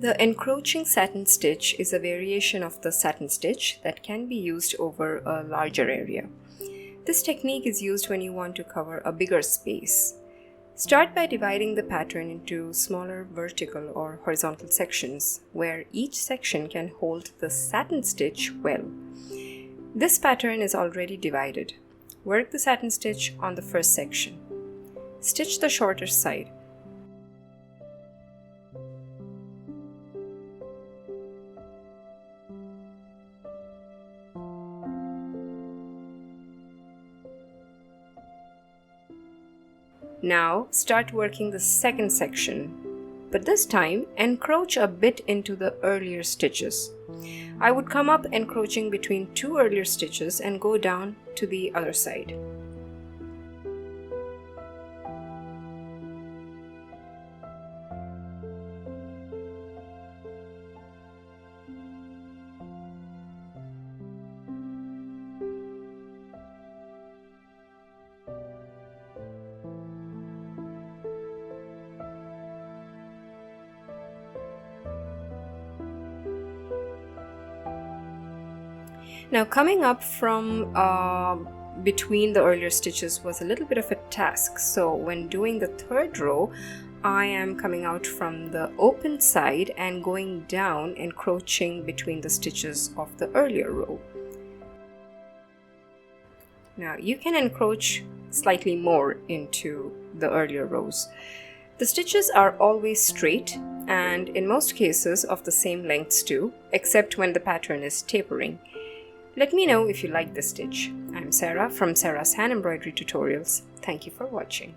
The encroaching satin stitch is a variation of the satin stitch that can be used over a larger area. This technique is used when you want to cover a bigger space. Start by dividing the pattern into smaller vertical or horizontal sections, where each section can hold the satin stitch well. This pattern is already divided. Work the satin stitch on the first section. Stitch the shorter side. Now start working the second section, but this time encroach a bit into the earlier stitches. I would come up encroaching between two earlier stitches and go down to the other side. Now coming up from between the earlier stitches was a little bit of a task, so when doing the third row, I am coming out from the open side and going down, encroaching between the stitches of the earlier row. Now you can encroach slightly more into the earlier rows. The stitches are always straight and in most cases of the same lengths too, except when the pattern is tapering. Let me know if you like this stitch. I'm Sarah from Sarah's Hand Embroidery Tutorials. Thank you for watching.